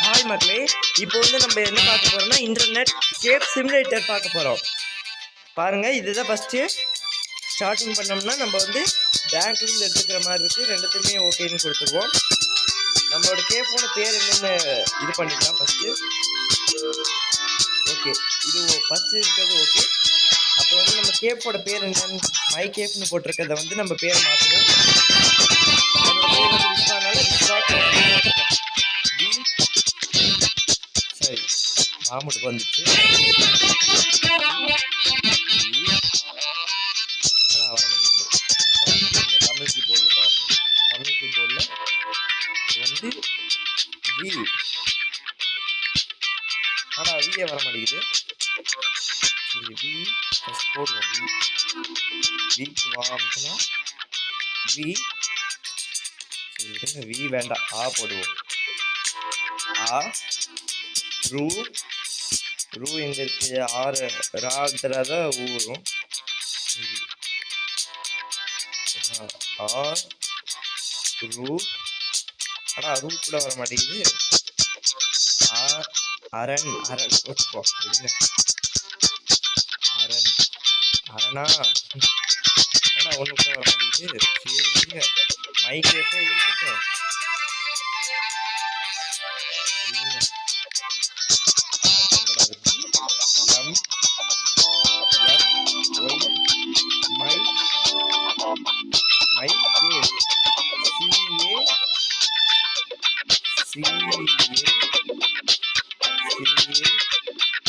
Hi மக்களே, இப்போ வந்து நம்ம என்ன பார்க்க போறோம்னா இன்டர்நெட் கேப் சிமுலேட்டர் பார்க்க போகிறோம். பாருங்கள், இதுதான் ஃபஸ்ட்டு ஸ்டார்டிங் பண்ணோம்னா நம்ம வந்து பேங்க்லேருந்து எடுத்துக்கிற மாதிரி இருக்குது. ரெண்டுத்துக்குமே ஓகேன்னு கொடுத்துருவோம். நம்மளோட கேப்போட பேர் என்னென்னு இது பண்ணிக்கலாம் ஃபஸ்ட்டு. ஓகே, இது ஃபஸ்ட்டு இருக்கிறது ஓகே. அப்புறம் வந்து நம்ம கேப்போட பேர் என்னன்னு மை கேப்னு போட்டிருக்கிறத வந்து நம்ம பேரை மாற்றுவோம். என்னோட பேர் வந்து விஸ்வானால விஸ்வா கேப். சரி, மாமுட்டுக்கு வந்துச்சு. தமிழ் கீபோர்டில் பார்ப்போம். தமிழ் கீபோர்டில் வந்து வி, ஆனால் வியே வர மாட்டேங்குது. சரி, வி ஃபஸ்ட் போடுவோம். விக்கு வாங்கினா வி. சரி விடுங்க, வி வேண்டாம், ஆ போடுவோம். ஆ. ரூ, ரூ எங்கே இருக்குது? ஆறு ராத்திராத ஊரும். ஆர் ரூ, ஆனால் ரூ கூட வர மாட்டேங்குது. அரண், அரண் வச்சுப்போ விடுங்க. அரண், அரணா, ஆனால் ஒன்று கூட வர மாட்டேங்குது. சரி விடுங்க, மைக் எப்போ இருக்கட்டும்.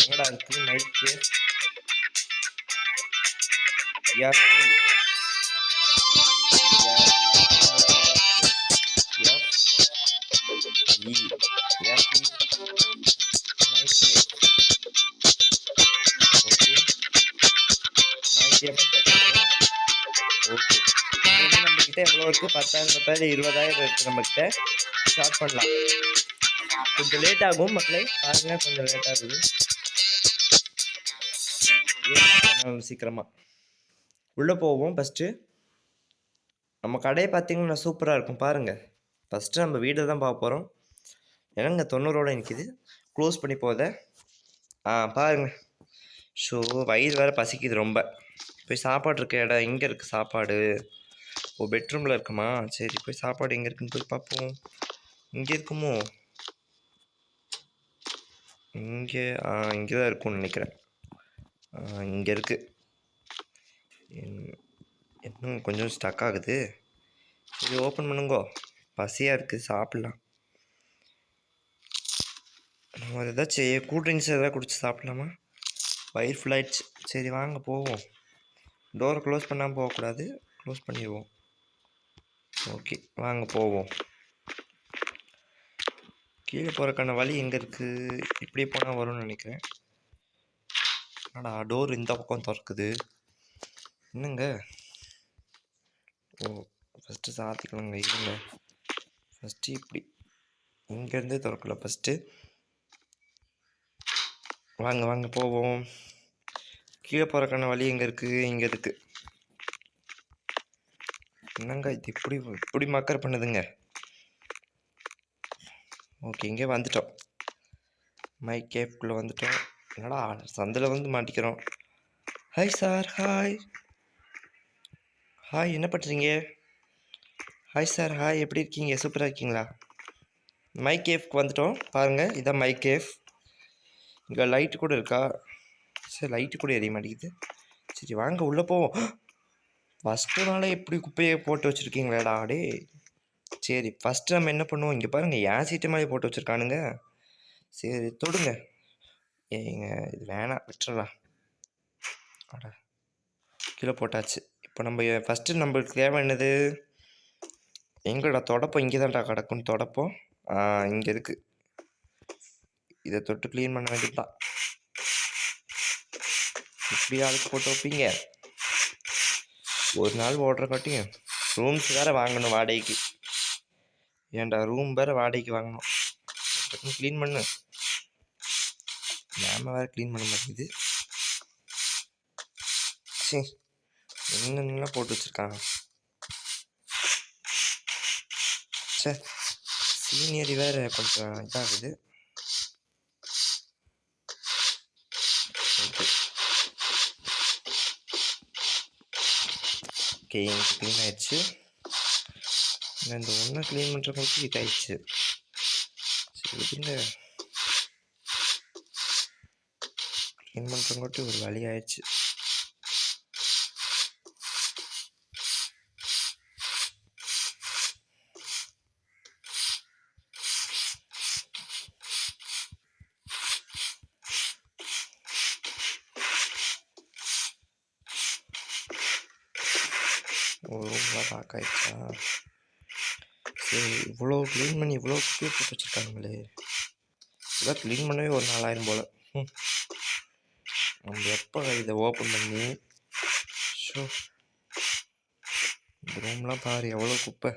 எங்கடா இருக்கு மைக் கேஸ்? ஓகே, நம்மக்கிட்ட எவ்வளோ இருக்குது? 10,000 20,000 இருக்குது நம்மக்கிட்ட. ஸ்டார்ட் பண்ணலாம். கொஞ்சம் லேட் ஆகும் மக்களே, பாருங்க, கொஞ்சம் லேட் ஆகுது. சீக்கிரமா உள்ளே போவோம். ஃபஸ்ட்டு நம்ம கடையை பார்த்தீங்கன்னா சூப்பராக இருக்கும் பாருங்கள். ஃபஸ்ட்டு நம்ம வீடை தான் பார்க்க போகிறோம். என்னங்க 90 நிற்கிது, க்ளோஸ் பண்ணி போத. பாருங்கள். ஷோ, வயிறு வேறு பசிக்குது ரொம்ப. போய் சாப்பாடு இருக்க இடம் எங்கே இருக்குது? சாப்பாடு பெட்ரூமில் இருக்குமா? சரி, போய் சாப்பாடு எங்கே இருக்குன்னு போய் பார்ப்போம். இங்கே இருக்குமோ? இங்கே இங்கே தான் இருக்கும்னு நினைக்கிறேன். இங்கே இருக்குது. இன்னும் கொஞ்சம் ஸ்டக் ஆகுது. சரி, ஓப்பன் பண்ணுங்கோ. பசியாக இருக்குது, சாப்பிட்லாம். நம்ம ஏதாச்சும் கூல்ட்ரிங்க்ஸ் எதாவது குடிச்சு சாப்பிட்லாமா? வயிறு ஃபுல்லாகிடுச்சு. சரி வாங்க போவோம். டோரை க்ளோஸ் பண்ணாமல் போகக்கூடாது, க்ளோஸ் பண்ணிடுவோம். ஓகே, வாங்க போவோம். கீழே போகிறக்கான வழி எங்கே இருக்குது? இப்படி போனால் வரும்னு நினைக்கிறேன். ஆனால் டோர் இந்த பக்கம் திறக்குது. என்னங்க? ஃபஸ்ட்டு சாத்திக்கலாங்க. இருங்க, ஃபஸ்ட்டு இப்படி இங்கேருந்தே திறக்கல. ஃபஸ்ட்டு வாங்க வாங்க போவோம். கீழே போகிறக்கான வழி எங்கே இருக்குது? இங்கே இருக்குது. என்னங்க இது இப்படி மக்கர் பண்ணுதுங்க. ஓகே, இங்கே வந்துட்டோம். மைக் கேப்குள்ளே வந்துட்டோம். என்னடா சந்தில் வந்து மாட்டிக்கிறோம். ஹாய் சார், ஹாய் ஹாய், என்ன பண்ணுறீங்க? ஹாய் சார், ஹாய், எப்படி இருக்கீங்க? சூப்பராக இருக்கீங்களா? மைக் கேஃப்க்கு வந்துட்டோம். பாருங்கள், இதான் மைக் கேஃப். இங்கே லைட்டு கூட இருக்கா? சரி, லைட்டு கூட எரிய மாட்டேங்குது. சரி வாங்க உள்ளே போவோம். ஃபஸ்ட்டு நாளே எப்படி குப்பையை போட்டு வச்சுருக்கீங்களாடா டே. சரி, ஃபஸ்ட்டு நம்ம என்ன பண்ணுவோம்? இங்கே பாருங்கள், ஏன் சீட்டு மேலே போட்டு வச்சுருக்கானுங்க. சரி தொடுங்க. ஏங்க இது வேணாம், விட்டுறலாம். அடா, கீழே போட்டாச்சு. இப்போ நம்ம ஃபஸ்ட்டு நம்மளுக்கு தேவை என்னது? எங்கடா தொடப்போம்? இங்கே தான்டா கிடக்குன்னு தொடப்போம். இங்கே இருக்குது. இதை தொட்டு க்ளீன் பண்ண வேண்டியதுதான். இப்படி ஆளுக்கு போட்டு வைப்பீங்க. ஒரு நாள் ஓடுற காட்டியும் ரூம்ஸ் வேறு வாங்கணும் வாடகைக்கு. ஏன்டா ரூம் வேறு வாடகைக்கு வாங்கணும். க்ளீன் பண்ணு. மேம வேறு க்ளீன் பண்ண மாட்டேங்குது. சரி, என்னென்னலாம் போட்டு வச்சுருக்காங்க. சரி, சீனியர் வேறு கொஞ்சம் இதாகுது. ஓகே எனக்கு க்ளீன் ஆயிடுச்சு. இந்த ஒன்றை க்ளீன் பண்ணுறவங்களுக்கு இதாகிடுச்சு. சரி விடுங்க, க்ளீன் பண்ணுறவங்கட்டி ஒரு வழி ஆயிடுச்சு. ரொம்ப லாக் ஆயிடுச்சா? சரி, இவ்வளோ க்ளீன் பண்ணி இவ்வளோ குப்பையை போட்டு வச்சுருக்காங்களே. இதெல்லாம் க்ளீன் பண்ணவே ஒரு 4000 போல். நம்ம எப்போ இதை ஓப்பன் பண்ணி ஷோ இந்த ரூம்லாம் பாரு எவ்வளோ குப்பை.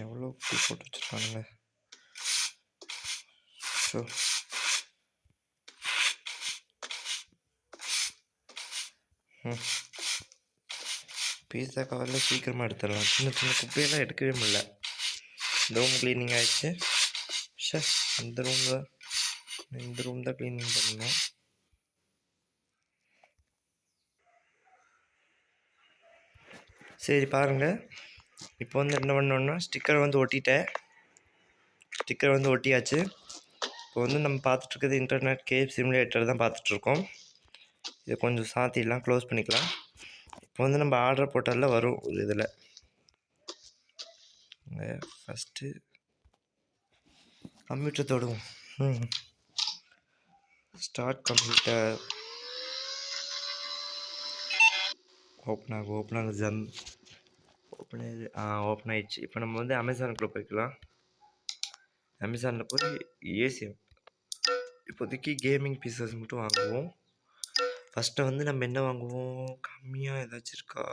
எவ்வளோ குப்பை போட்டு வச்சுருக்கானுங்க. ஷோ பீஸா கவரில் சீக்கிரமாக எடுத்துடலாம். சின்ன சின்ன குப்பையெல்லாம் எடுக்கவே முடியல. ரூம் க்ளீனிங் ஆகிடுச்சு. ஷே இந்த ரூம் தான் க்ளீனிங் பண்ணணும். சரி பாருங்கள், இப்போ வந்து என்ன பண்ணோன்னா ஸ்டிக்கர் வந்து ஒட்டிட்டேன். ஸ்டிக்கர் வந்து ஒட்டியாச்சு. இப்போ வந்து நம்ம பார்த்துட்ருக்கிறது இன்டர்நெட் கேப் சிமுலேட்டர் தான் பார்த்துட்ருக்கோம். இதை கொஞ்சம் சாத்திடலாம், க்ளோஸ் பண்ணிக்கலாம். இப்போ வந்து நம்ம ஆர்டர் போட்டால வரும் ஒரு இதில். ஃபஸ்ட்டு கம்ப்யூட்டர் தொடுவோம். Start computer. ஓப்பன் ஆகுது. ஓப்பன் ஆகிடுச்சு. இப்போ நம்ம வந்து அமேசானுக்குள்ளே போய்க்கலாம். அமேசானில் போய் ஏசி இப்போதைக்கு கேமிங் பீசஸ் மட்டும் வாங்குவோம். ஃபஸ்ட்டு வந்து நம்ம என்ன வாங்குவோம், கம்மியாக ஏதாச்சும் இருக்கா?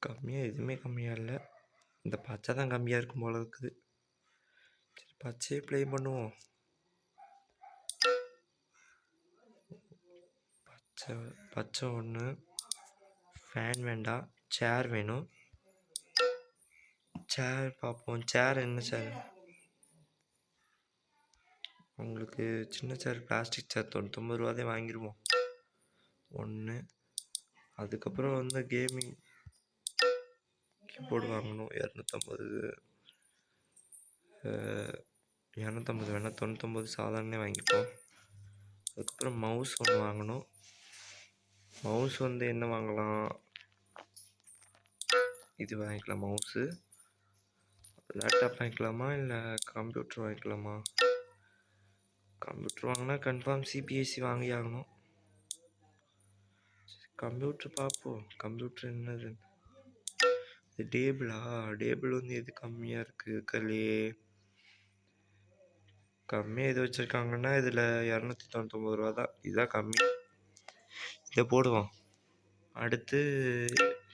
கம்மியாக எதுவுமே கம்மியாக இல்லை. இந்த பச்சை தான் கம்மியாக இருக்கும் போல இருக்குது. சரி பச்சையே ப்ளே பண்ணுவோம். பச்சை ஒன்று. ஃபேன் வேண்டாம், சேர் வேணும். சேர் பார்ப்போம். சேர் என்ன சேர் உங்களுக்கு? சின்ன சேர், பிளாஸ்டிக் சேர் 99 ரூபாதே வாங்கிடுவோம் ஒன்று. அதுக்கப்புறம் வந்து கேமிங் கீபோர்டு வாங்கணும் 250 வேணால் 99 சாதாரணே வாங்கிப்போம். அதுக்கப்புறம் மவுஸ் ஒன்று வாங்கணும். மவுஸ் வந்து என்ன வாங்கலாம்? இது வாங்கிக்கலாம் மவுஸு. லேப்டாப் வாங்கிக்கலாமா இல்லை கம்ப்யூட்டர் வாங்கிக்கலாமா? கம்ப்யூட்டர் வாங்கினா கன்ஃபார்ம் சிபிஎஸ்சி வாங்கி ஆகணும். கம்ப்யூட்டர் பார்ப்போம். கம்ப்யூட்டர் என்னது? இது டேபிள் வந்து எது கம்மியாக இருக்குது? இருக்கலையே கம்மியாக எது வச்சுருக்காங்கன்னா இதில் 299 ரூபா தான். இதுதான் கம்மி, இதை போடுவோம். அடுத்து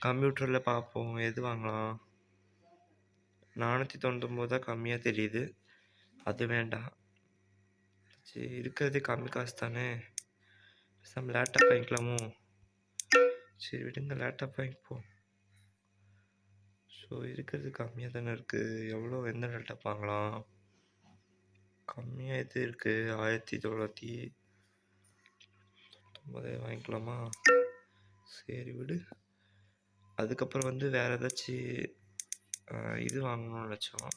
கம்ப்யூட்டரில் பார்ப்போம் எது வாங்கலாம். 499 தான் கம்மியாக தெரியுது, அது வேண்டாம். சரி இருக்கிறதே கம்மி காசு தானே, நம்ம லேப்டாப் வாங்கிக்கலாமோ? சரி விடுங்க, லேப்டாப் வாங்கிப்போம். ஸோ இருக்கிறது கம்மியாக தானே இருக்குது. எவ்வளோ எந்த லேப்டாப் வாங்கலாம்? கம்மியாக எது இருக்குது? 1999 வாங்கிக்கலாமா? சரி விடு. அதுக்கப்புறம் வந்து வேறு ஏதாச்சும் இது வாங்கணும்னு நினச்சோம்.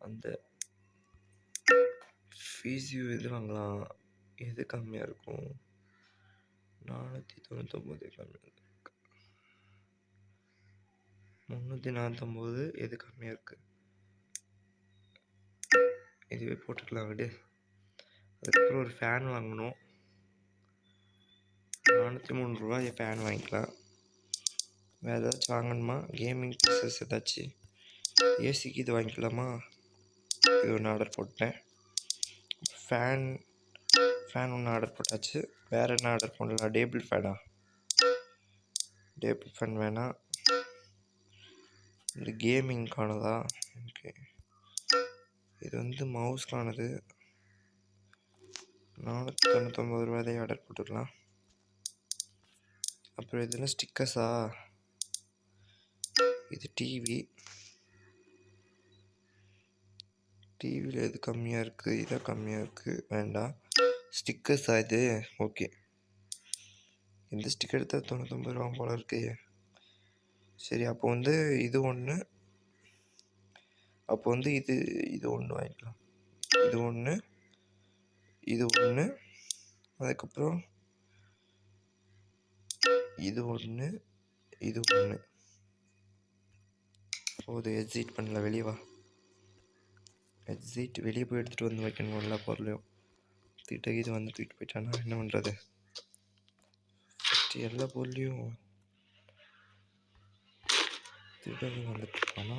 அந்த ஃபீஸியூ இது வாங்கலாம். எது கம்மியாக இருக்கும்? 499 கம்மியாக இருக்கு. 349 எது கம்மியாக இருக்குது? இதுவே போட்டுக்கலாம் விடு. அதுக்கப்புறம் ஒரு ஃபேன் வாங்கணும். 403 ரூபாய் ஃபேன் வாங்கிக்கலாம். வேறு ஏதாச்சும் வாங்கணுமா? கேமிங் பீசஸ் ஏதாச்சும். ஏசிக்கு இது வாங்கிக்கலாமா? இது ஒன்று ஆர்டர் போட்டேன். ஃபேன் ஒன்று ஆர்டர் போட்டாச்சு. வேறு என்ன ஆர்டர் பண்ணலாம்? டேபிள் ஃபேன் வேணாம். இந்த கேமிங்கானதா? ஓகே, இது வந்து மவுஸ்க்கானது. 499 ரூபாய் ஆர்டர் போட்டுக்கலாம். அப்புறம் இதெல்லாம் ஸ்டிக்கர்ஸா? இது டிவி. டிவியில் எது கம்மியாக இருக்குது? இதான் கம்மியாக இருக்குது, வேண்டாம். ஸ்டிக்கர்ஸா இது? ஓகே. இந்த ஸ்டிக்கர் எடுத்தால் 99 ரூபா போல இருக்கு. சரி, அப்போ வந்து இது ஒன்று, அப்போ வந்து இது ஒன்று வாங்கிக்கலாம். இது ஒன்று, இது ஒன்று, அதுக்கப்புறம் இது ஒன்று, இது ஒன்று. போது எக்ஸிட் பண்ணல, வெளியே வா. எக்ஸிட், வெளியே போய் எடுத்துகிட்டு வந்து வைக்கணும் எல்லா பொருளையும். இது வந்து தூக்கிட்டு போயிட்டானா என்ன பண்ணுறது? ஃபஸ்ட்டு எல்லா பொருளையும் திருடங்க வந்துட்டுருக்கானா?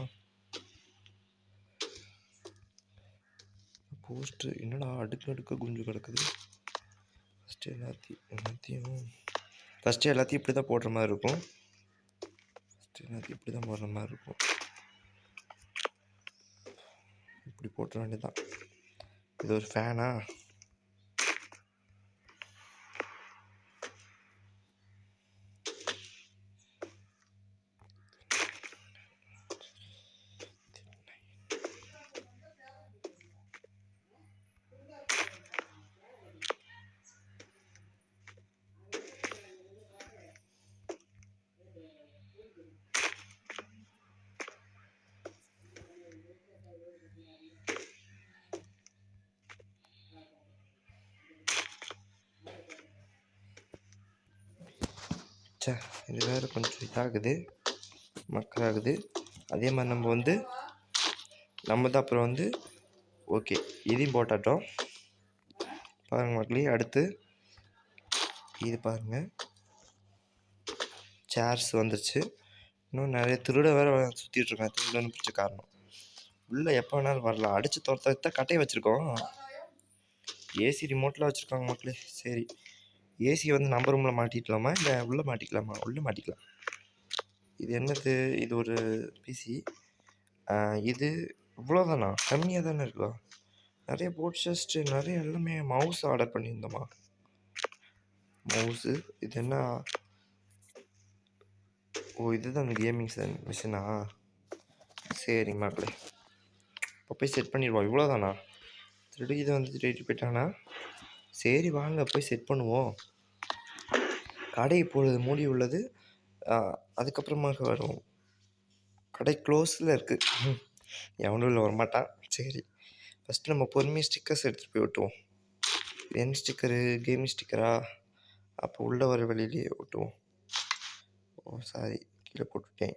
போஸ்ட்ரு என்னடா அடுக்கு அடுக்க குஞ்சு கிடக்குது. ஃபஸ்ட்டு எல்லாத்தையும் இப்படி தான் போடுற மாதிரி இருக்கும். இப்படி தான் போடுற மாதிரி இருக்கும். இப்படி போட்டுற வேண்டியதான். இது ஒரு ஃபேனா? சே, இது வேறு கொஞ்சம் இதாகுது, மக்களாகுது. அதே மாதிரி நம்ம தான் அப்புறம் வந்து ஓகே இதையும் போட்டாட்டோம். பாருங்கள் மக்களே, அடுத்து இது பாருங்கள், சேர்ஸ் வந்துருச்சு. இன்னும் நிறைய திருட வேறு சுற்றிட்டுருக்கேன். திருடன்னு பிடிச்ச காரணம் உள்ளே எப்போ வேணாலும் வரலாம். அடித்து துரத்தான் கட்டையை வச்சுருக்கோம். ஏசி ரிமோட்டில் வச்சுருக்காங்க மக்களே. சரி, ஏசி வந்து நம்ம ரூமில் மாட்டிக்கலாமா இல்லை உள்ளே மாட்டிக்கலாமா? உள்ளே மாட்டிக்கலாம். இது என்னது? இது ஒரு பிசி. இது இவ்வளோதானா? கம்மியாக தானே இருக்கா? நிறைய போட்ஷஸ்ட்டு, நிறைய எல்லாமே. Mouse order பண்ணியிருந்தோமா? மவுஸு இது என்ன? ஓ, இதுதான் அந்த கேமிங் மிஷினா? சரி மக்களே, இப்போ போய் செட் பண்ணிடுவோம். இவ்வளோதானா? திருடி இதை வந்து திருடி போயிட்டானா? சரி வாங்க போய் செட் பண்ணுவோம். கடை இப்பொழுது மூடி உள்ளது. அதுக்கப்புறமாக வரும். கடை க்ளோஸில் இருக்குது. எவனும் இல்லை வரமாட்டான். சரி, ஃபஸ்ட்டு நம்ம பொறுமையாக ஸ்டிக்கர்ஸ் எடுத்துகிட்டு போய் ஒட்டுவோம். என்ன ஸ்டிக்கரு? கேமிங் ஸ்டிக்கரா? அப்போ உள்ளே வர வழியிலேயே ஒட்டுவோம். ஓ சாரி, கீழே போட்டுவிட்டேன்.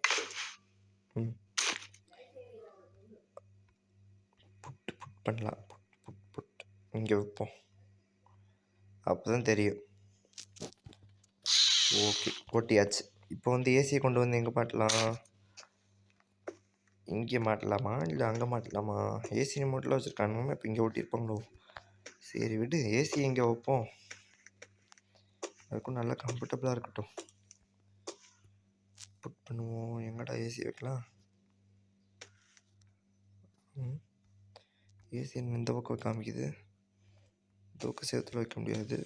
புட் பண்ணலாம். புட் இங்கே வைப்போம், அப்போ தான் தெரியும். ஓகே, ஒட்டியாச்சு. இப்போ வந்து ஏசியை கொண்டு வந்து எங்கே மாட்டலாம்? இங்கே மாட்டலாமா இல்லை அங்கே மாட்டலாமா? ஏசி ரிமோட்டில் வச்சுருக்கானுங்க, இப்போ இங்கே ஒட்டியிருப்பாங்களோ? சரி விடு, ஏசி இங்கே வைப்போம். அதுக்கும் நல்லா கம்ஃபர்டபுளாக இருக்கட்டும். புட் பண்ணுவோம். எங்கடா ஏசி வைக்கலாம்? ஏசி இந்த பக்கம் காமிக்குது. இந்த பக்கம் சேர்த்துல வைக்க முடியாது,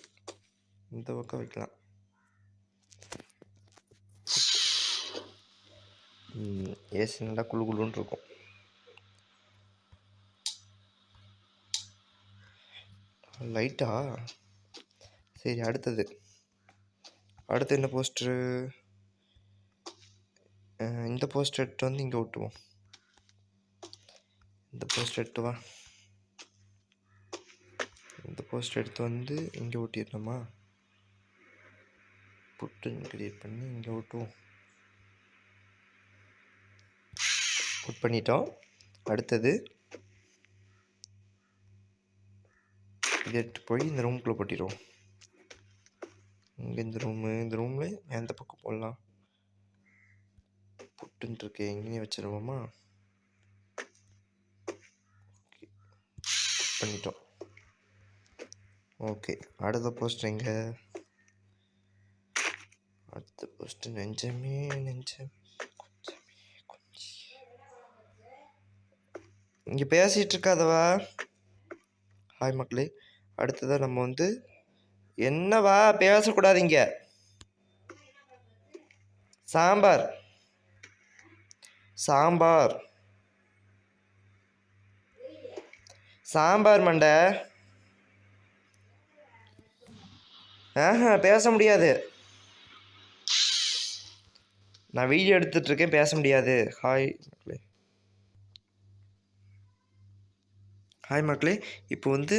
இந்த பக்கம் வைக்கலாம். ஏசி நல்லா குழு குழுன்னு இருக்கும். லைட்டா? சரி, அடுத்து என்ன போஸ்டரு? இந்த போஸ்டர் எடுத்து வந்து இங்கே ஒட்டுவோம். இந்த போஸ்டர் எடுத்து வா. இந்த போஸ்டர் எடுத்து வந்து இங்கே ஒட்டிடணுமா? புட்டுன்னு கிரியேட் பண்ணி இங்கே ஒட்டுவோம். புட் பண்ணிட்டோம். அடுத்தது இதை எடுத்து போய் இந்த ரூம்குள்ளே போட்டிடுவோம். இங்கே இந்த ரூமில் எந்த பக்கம் போடலாம்? புட்டுன்னு இருக்கு, எங்கேயும் வச்சிருவோமா? பண்ணிட்டோம். ஓகே, அடுத்த போஸ்டர் எங்கே? அடுத்த போஸ்டர் நெஞ்சமே இங்கே பேசிகிட்டு இருக்காதவா? ஹாய் மக்களே, அடுத்ததாக நம்ம வந்து என்னவா பேசக்கூடாதீங்க. சாம்பார் சாம்பார் சாம்பார் மண்டை. பேச முடியாது. நான் வீடியோ எடுத்துட்ருக்கேன், பேச முடியாது. ஹாய் மக்களே. ஹாய் மக்களே. இப்போ வந்து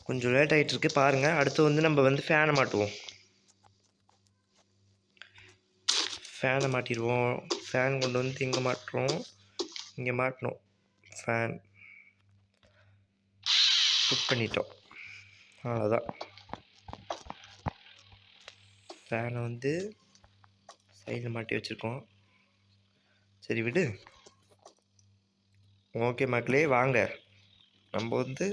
கொஞ்சம் லேட் ஆகிட்டுருக்கு பாருங்கள். அடுத்து வந்து நம்ம வந்து ஃபேனை மாட்டுவோம். ஃபேனை மாட்டிடுவோம். ஃபேன் கொண்டு வந்து இங்கே மாட்டுறோம். இங்கே மாட்டணும். ஃபேன் புக் பண்ணிட்டோம். அவ்வளோதான். ஃபேனை வந்து சைடில் மாட்டி வச்சுருக்கோம். சரி விடு. ஓகே மக்களே, வாங்க நம்ம வந்து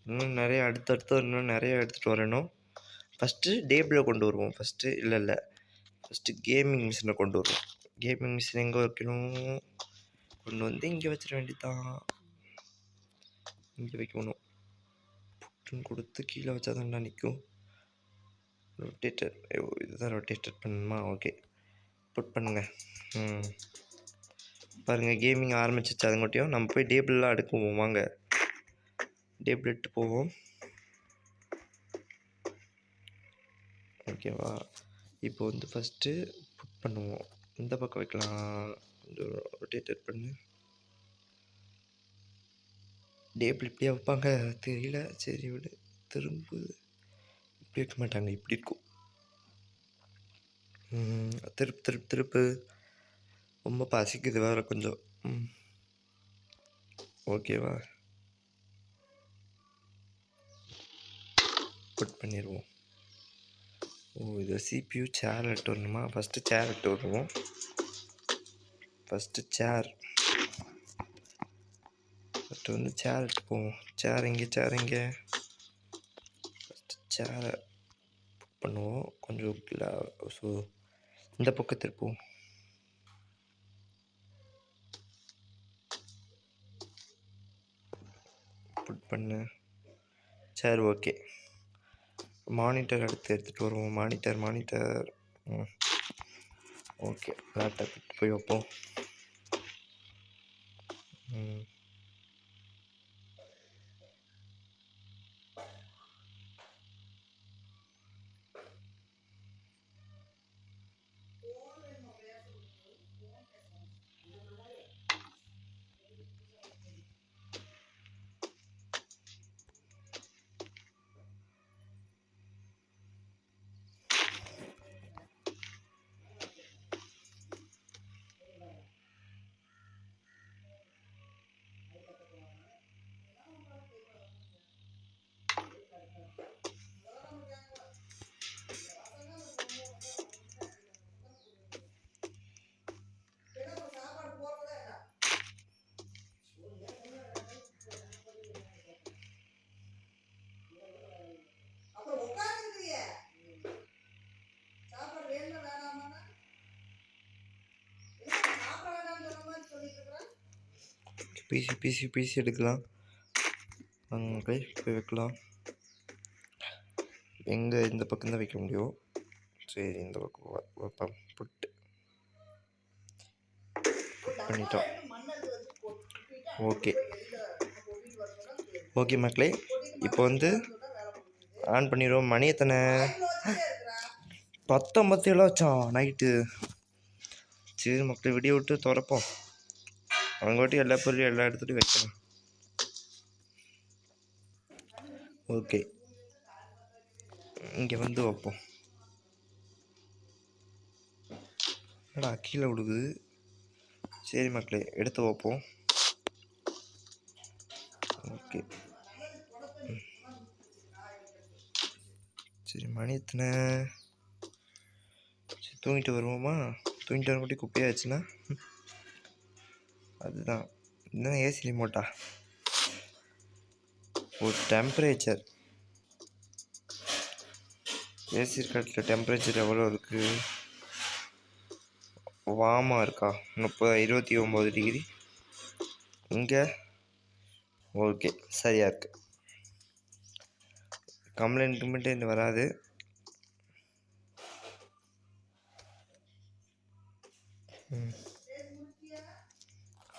இன்னும் நிறைய அடுத்தடுத்து இன்னும் நிறைய எடுத்துகிட்டு வரணும். ஃபஸ்ட்டு டேபிளில் கொண்டு வருவோம். ஃபஸ்ட்டு கேமிங் மிஷினை கொண்டு வருவோம். கேமிங் மிஷின் எங்கே வைக்கணும்? கொண்டு வந்து இங்கே வச்சிட வேண்டியதான். இங்கே வைக்கணும். புட்டுன்னு கொடுத்து கீழே வச்சா தான்டா நிற்கும். ரொட்டேட்டர். இதுதான் ரொட்டேட்டர் பண்ணணுமா? ஓகே, புட் பண்ணுங்க. பாருங்கள், கேமிங் ஆரம்பிச்சிச்சு. அதுங்கட்டியும் நம்ம போய் டேபிள்லாம் அடுக்குவோம். வாங்க, டேபிள் எடுத்து போவோம். ஓகேவா? இப்போ வந்து ஃபஸ்ட்டு புட் பண்ணுவோம். இந்த பக்கம் வைக்கலாம். கொஞ்சம் ரொட்டேட்டர் பண்ணு. டேபிள் இப்படியே வைப்பாங்க தெரியல. சரி விடு. திரும்ப இப்படி வைக்க மாட்டாங்க, இப்படி இருக்கும். திருப்பு. ரொம்ப பசிக்குது வேறு கொஞ்சம். ஓகேவா? புட் பண்ணிடுவோம். இது CPU சேர் எடுத்து வரணுமா? ஃபஸ்ட்டு சேர் எடுத்து வருவோம். ஃபஸ்ட்டு சேர் வந்து சேர் எடுத்து போவோம். சேர் இங்கே ஃபஸ்ட்டு சேரை புக் பண்ணுவோம். கொஞ்சம் ஸோ இந்த பக்கம் திருப்போம். புட் பண்ணு. சேர் ஓகே. மானிட்டர் எடுத்துகிட்டு வருவோம். Monitor okay. லேப்டாப் எடுத்து போய் வைப்போம். பிசி எடுக்கலாம். போய் வைக்கலாம். எங்கே? இந்த பக்கம் தான் வைக்க முடியும். சரி, இந்த பக்கம் வைப்போம். புட் பண்ணிட்டோம். ஓகே மக்களே, இப்போ வந்து ஆன் பண்ணிடுவோம். மணி எத்தனை? 19 வச்சோம் நைட்டு. சரி மக்களே, விடிய விட்டு திறப்போம். அவங்ககிட்ட எல்லா பொருளையும் எல்லா இடத்துலையும் வைக்கலாம். ஓகே, இங்கே வந்து வைப்போம். என்னடா கீழே விடுது? சரி மக்களே, எடுத்து வைப்போம். ஓகே, சரி. மணி எத்தனை? சரி, தூங்கிட்டு வருவோமா? தூங்கிட்டு வரக்கூட்டி குப்பையாச்சுன்னா அதுதான். இதுதான் ஏசி ரிமோட்டா? ஒரு டெம்பரேச்சர் ஏசி காட்டில் டெம்பரேச்சர் எவ்வளோ இருக்குது? வார்மாக இருக்கா? 29 டிகிரி. இங்கே ஓகே, சரியாக இருக்குது. கம்ப்ளைண்ட் வராது.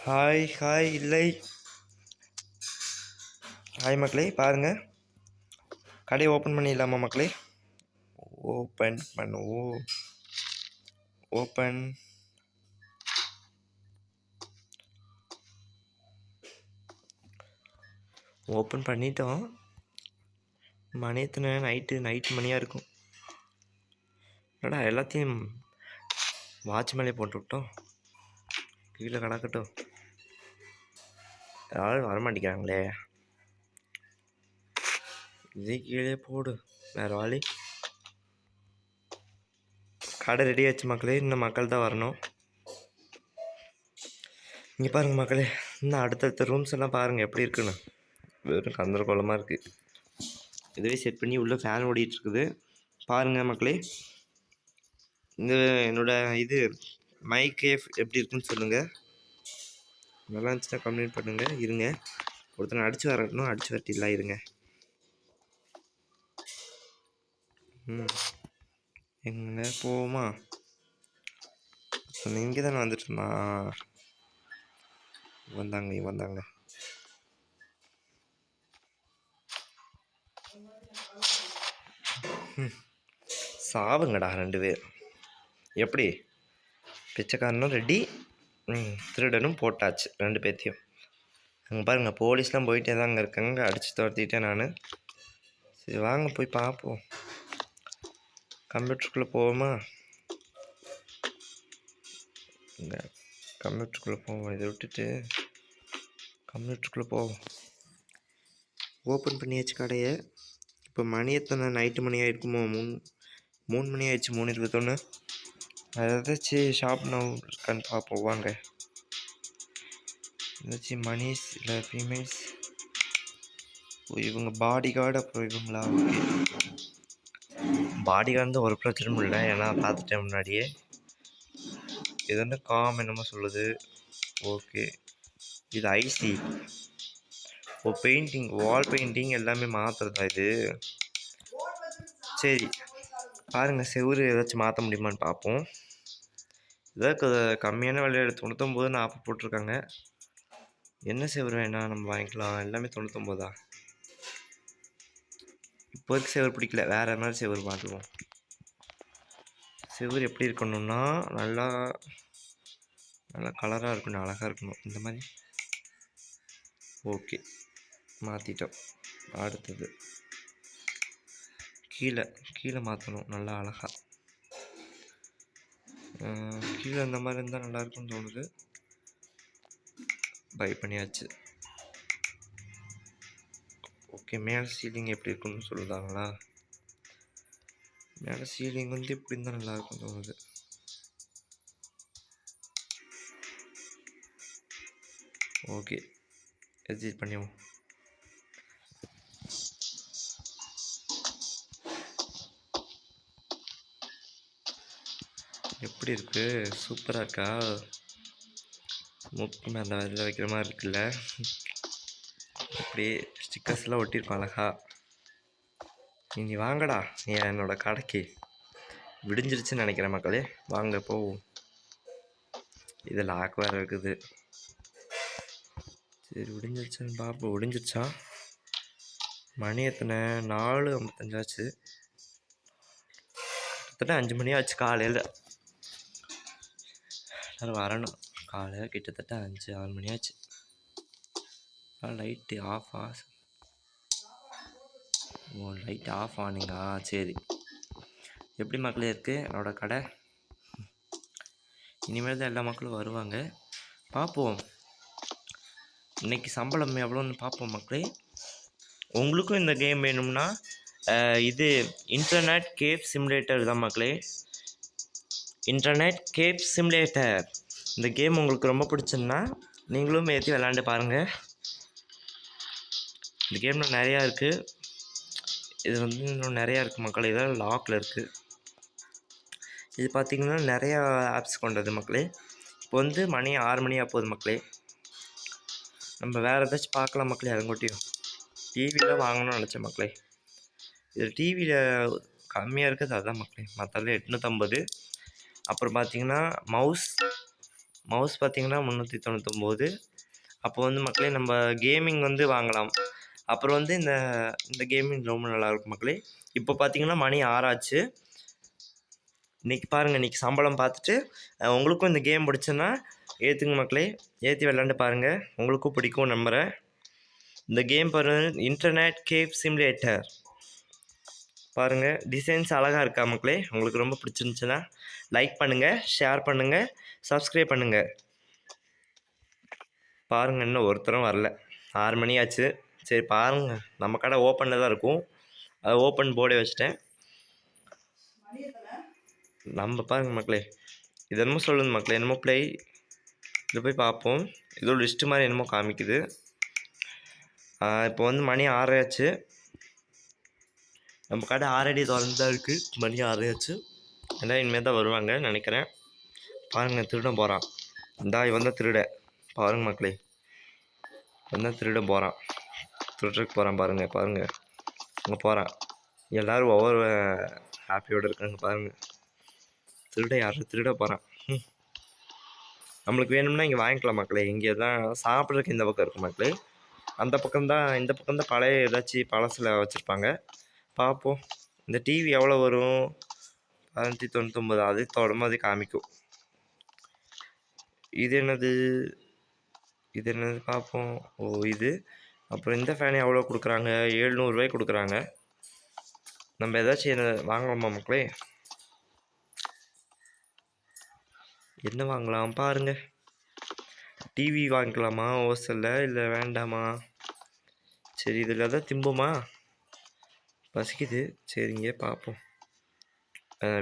ஹாய் ஹாய் இல்லை. ஹாய் மக்களே, பாருங்கள் கடையை ஓப்பன் பண்ணிடலாமா மக்களே? ஓப்பன் பண்ணுவோம். ஓப்பன். ஓப்பன் பண்ணிட்டோம். மணி எத்தனை? நைட்டு மணியாக இருக்கும். என்னடா எல்லாத்தையும் வாட்ச் மேலே போட்டு விட்டோம். கீழே கிடக்கட்டும். யாரும் வரமாட்டேங்கிறாங்களே. இதே கீழே போடு, வேறு வழி. கடை ரெடி ஆச்சு மக்களே, இன்னும் மக்கள் தான் வரணும். இங்கே பாருங்கள் மக்களே, இன்னும் அடுத்தடுத்த ரூம்ஸ் எல்லாம் பாருங்கள் எப்படி இருக்குன்னு. வெறும் கந்தரகோலமாக இருக்குது. இதுவே செட் பண்ணி உள்ளே ஃபேன் ஓடிட்டுருக்குது. பாருங்கள் மக்களே, இந்த என்னோடய மை கேஃப் எப்படி இருக்குன்னு சொல்லுங்கள். நல்லா இருந்துச்சுன்னா கம்ப்ளைண்ட் பண்ணுங்கள். இருங்க, ஒருத்தனை அடித்து வரணும். அடித்து வரட்டிடலாம், இருங்க. எங்கே போவோமா? இங்கே தானே வந்துட்டுருந்தா. வந்தாங்க. சாவுங்கடா 2 பேர். எப்படி? பிச்சைக்காரனும் ரெடி, திருடனும் போட்டாச்சு 2 பேர்த்தையும். அங்கே பாருங்கள், போலீஸ்லாம் போயிட்டே தான் அங்கே இருக்காங்க. அடித்து துரத்திட்டேன் நான். சரி வாங்க போய் பார்ப்போம். கம்ப்யூட்டருக்குள்ளே போவோமா? இங்கே கம்ப்யூட்டருக்குள்ளே போவோம். இதை விட்டுட்டு கம்ப்யூட்டருக்குள்ளே போவோம். ஓப்பன் பண்ணியாச்சு கடையை. இப்போ மணி எத்தனை? நைட்டு மணி ஆகிருக்குமோ? 3 மணி ஆயிடுச்சு. 3:21. ஏதாச்சும் ஷாப் நான் இருக்கான்னு பார்ப்போம் வாங்க. ஏதாச்சும் மணிஸ் இல்லை ஃபீமேல்ஸ். இவங்க பாடி கார்டு, அப்புறம் இவங்களா? ஓகே, பாடி கார்டு ஒரு பிரச்சனையும் இல்லை, ஏன்னா பார்த்துட்டேன் முன்னாடியே. இது வந்து காம் என்னமோ சொல்லுது. ஓகே, இது ஐசி. பெயிண்டிங், வால் பெயிண்டிங் எல்லாமே மாற்றுறதா இது? சரி பாருங்கள், செவுரு ஏதாச்சும் மாற்ற முடியுமான்னு பார்ப்போம். ஏதாவது கம்மியான விலையில 99 40 போட்டிருக்காங்க. என்ன செவுரு வேணால் நம்ம வாங்கிக்கலாம். எல்லாமே 99. இப்போதைக்கு செவுரு பிடிக்கல, வேறு மாதிரி செவுரு மாற்றுவோம். செவுரு எப்படி இருக்கணும்னா நல்லா கலராக இருக்கணும், அழகாக இருக்கணும். இந்த மாதிரி. ஓகே, மாற்றிட்டோம். அடுத்தது கீழே மாற்றணும், நல்லா அழகாக. கீழே இந்த மாதிரி இருந்தால் நல்லாயிருக்குன்னு தோணுது. பை பண்ணியாச்சு. ஓகே, மேலே சீலிங் எப்படி இருக்குன்னு சொல்லுதாங்களா? மேலே சீலிங் வந்து இப்படி இருந்தால் நல்லாயிருக்குன்னு தோணுது. ஓகே, எக்ஸிட் பண்ணிடுவோம். எப்படி இருக்குது? சூப்பராக இருக்கா? மூக்குமே அந்த இதில் வைக்கிற மாதிரி இருக்குல்ல. அப்படியே ஸ்டிக்கர்ஸ்லாம் ஒட்டியிருக்கோம் அழகா. நீ வாங்கடா என்னோடய கடைக்கு. விடிஞ்சிருச்சுன்னு நினைக்கிறேன் மக்களே, வாங்க போவோம். இது லாக் வேறு இருக்குது. சரி, விடிஞ்சிருச்சுன்னு பார்ப்போம். விடிஞ்சிருச்சா? மணி எத்தனை? 4:55 ஆச்சு. கிட்டத்தட்ட 5 மணி ஆச்சு காலையில். எல்லோரும் வரணும். காலையில் கிட்டத்தட்ட 5-6 மணி ஆச்சு. லைட்டு ஆஃபா? ஓ, லைட் ஆஃப் ஆனிங்களா? சரி. எப்படி மக்களே இருக்குது என்னோடய கடை? இனிமேல் தான் எல்லா மக்களும் வருவாங்க. பார்ப்போம் இன்றைக்கி சம்பளம் எவ்வளோன்னு பார்ப்போம் மக்களே. உங்களுக்கும் இந்த கேம் வேணும்னா இது இன்டர்நெட் கேப் சிமுலேட்டர் தான் மக்களே. Internet cafe simulator. இந்த கேம் உங்களுக்கு ரொம்ப பிடிச்சிருந்தா நீங்களும் ஏற்றி விளாண்டு பாருங்கள். இந்த கேமில் நிறையா இருக்குது. இது வந்து இன்னும் நிறையா இருக்குது மக்களே. இதெல்லாம் லாக்கில் இருக்குது. இது பார்த்திங்கன்னா நிறையா ஆப்ஸ் கொண்டது மக்களே. இப்போ வந்து மணி 6 மணி ஆகுது மக்களே. நம்ம வேறு ஏதாச்சும் பார்க்கலாம் மக்களே. அதங்கொட்டியும் டிவியில் வாங்கணும்னு நினச்சேன் மக்களே. இது டிவியில் கம்மியாக இருக்குது அதுதான் மக்களே. மற்றெல்லாம் 850. அப்புறம் பார்த்திங்கன்னா மவுஸ் மவுஸ் பார்த்தீங்கன்னா 399. அப்போ வந்து மக்களே நம்ம கேமிங் வந்து வாங்கலாம். அப்புறம் வந்து இந்த இந்த கேமிங் ரொம்ப நல்லாயிருக்கும் மக்களே. இப்போ பார்த்தீங்கன்னா மணி 6 ஆச்சு. இன்றைக்கி பாருங்கள், இன்றைக்கி சம்பளம் பார்த்துட்டு உங்களுக்கும் இந்த கேம் பிடிச்சுன்னா ஏற்றுங்க மக்களே. ஏற்றி விளாண்டு பாருங்கள், உங்களுக்கும் பிடிக்கும் நம்புகிறேன். இந்த கேம் பாருங்கள், இன்டர்நெட் கேவ் சிமுலேட்டர். பாருங்கள், டிசைன்ஸ் அழகாக இருக்கா மக்களே. உங்களுக்கு ரொம்ப பிடிச்சிருந்துச்சுன்னா லைக் பண்ணுங்கள், ஷேர் பண்ணுங்கள், சப்ஸ்கிரைப் பண்ணுங்கள். பாருங்கள், இன்னும் ஒருத்தரும் வரல. 6 மணி ஆச்சு. சரி பாருங்கள், நம்ம கடை ஓப்பனில் தான் இருக்கும். அதை ஓப்பன் போர்டே வச்சுட்டேன். நம்ம பாருங்கள் மக்களே, இது என்னமோ சொல்லுது மக்களே, என்னமோ ப்ளே. இதில் போய் பார்ப்போம். ஏதோ லிஸ்ட்டு மாதிரி என்னமோ காமிக்குது. இப்போ வந்து மணி 6 ஆச்சு. நம்ம கடை 6 அடி திறந்து தான் இருக்குது. மணி 6 ஆச்சு. எல்லாம் இனிமேல் தான் வருவாங்கன்னு நினைக்கிறேன். பாருங்கள், திருடன் போகிறான். இவன் தான் திருட. பாருங்கள் மக்களே, இவன் தான் திருட போகிறான். திருட்டுக்கு போகிறான் பாருங்கள். அங்கே போகிறான். எல்லோரும் ஒவ்வொரு ஹாப்பியோடு இருக்காங்க பாருங்கள். திருட போகிறான். நம்மளுக்கு வேணும்னா இங்கே வாங்கிக்கலாம் மக்களே. இங்கே தான் சாப்பிட்றதுக்கு இந்த பக்கம் இருக்குது மக்களே. அந்த பக்கம்தான், இந்த பக்கம்தான் பழைய ஏதாச்சும் பழசில் வச்சுருப்பாங்க. பார்ப்போம். இந்த டிவி எவ்வளோ வரும்? 599. அது தொடர்ந்து காமிக்கும். இது என்னது பார்ப்போம். இது அப்புறம் இந்த ஃபேன் எவ்வளோ கொடுக்குறாங்க? 700 ரூபாய்க்கு கொடுக்குறாங்க. நம்ம ஏதாச்சும் வாங்கலாமா மக்களே? என்ன வாங்கலாம் பாருங்கள். டிவி வாங்கிக்கலாமா ஹோல்சேலில், இல்லை வேண்டாமா? சரி, இதில் தான் திம்புமா? பசிக்குது. சரிங்க, பார்ப்போம்.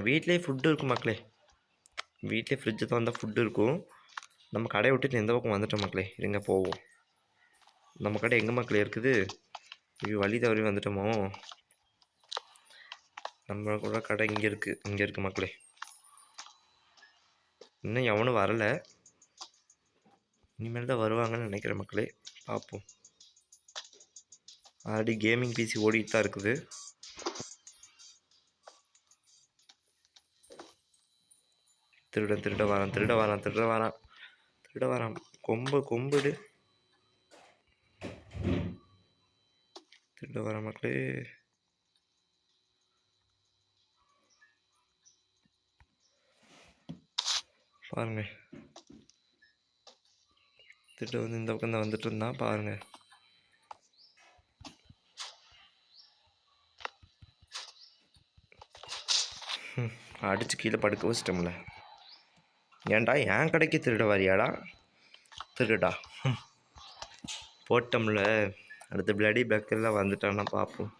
வீட்டிலே ஃபுட்டு இருக்கும் மக்களே. வீட்டிலே ஃப்ரிட்ஜை தான் வந்தால் ஃபுட்டு இருக்கும். நம்ம கடையை விட்டுட்டு எந்த பக்கம் வந்துட்டோம் மக்களே. இருங்க போவோம். நம்ம கடை எங்கே மக்களே இருக்குது? வழி தவறி வந்துட்டோமோ? நம்ம கூட கடை இங்கே இருக்குது மக்களே. இன்னும் எவனும் வரலை. இனிமேல் தான் வருவாங்கன்னு நினைக்கிறேன் மக்களே. பார்ப்போம். ஆல்ரெடி கேமிங் பிசி ஓடிட்டு தான் இருக்குது. திருட வரான். கொம்புடு. திருட வரான் மக்களே. பாருங்க, திருட வந்து இந்த பக்கம் தான் வந்துட்டு இருந்தான் பாருங்க. அடிச்சு கீழே படுக்க வச்சிட்டோம்ல. ஏன்டா என் கடைக்கு திருட வரியாடா? திருடா போட்டோம்ல. அடுத்த பிளடி பேக்கெல்லாம் வந்துட்டான்னா பார்ப்போம்.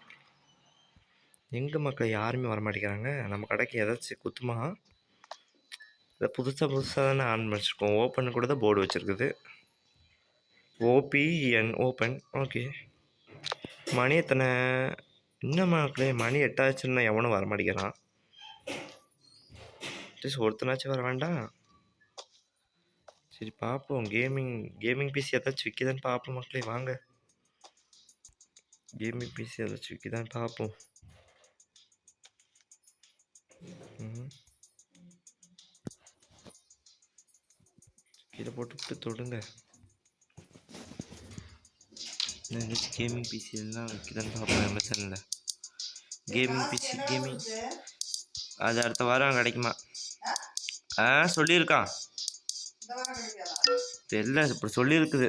எங்கே மக்கள் யாருமே வரமாட்டேங்கிறாங்க. நம்ம கடைக்கு ஏதாச்சும் குத்துமா? இதை புதுசாக தானே ஆன் பண்ணிச்சிருக்கோம். ஓப்பன் கூட தான் போர்டு வச்சுருக்குது. OPN open. ஓகே, மணி எத்தனை? இன்னும் மக்களே மணி 8 ஆச்சுன்னா எவனும் வரமாட்டேங்கிறான். ஒருத்தனாச்சும் வர வேண்டாம்? சரி பார்ப்போம். கேமிங் பிசி ஏதாச்சும் விற்கிதான்னு பார்ப்போம் மக்களே. வாங்க, கேமிங் பிசி ஏதாச்சும் விற்கிதான்னு பார்ப்போம். கீழே போட்டு தொடுங்க. ஏதாச்சும் கேமிங் பிசி எல்லாம் விற்கிதான்னு பார்ப்போம் அமேசானில். கேமிங் அது அடுத்த வாரம் கிடைக்குமா? சொல்லியிருக்கான். தெரியல, இப்படி சொல்லியிருக்குது.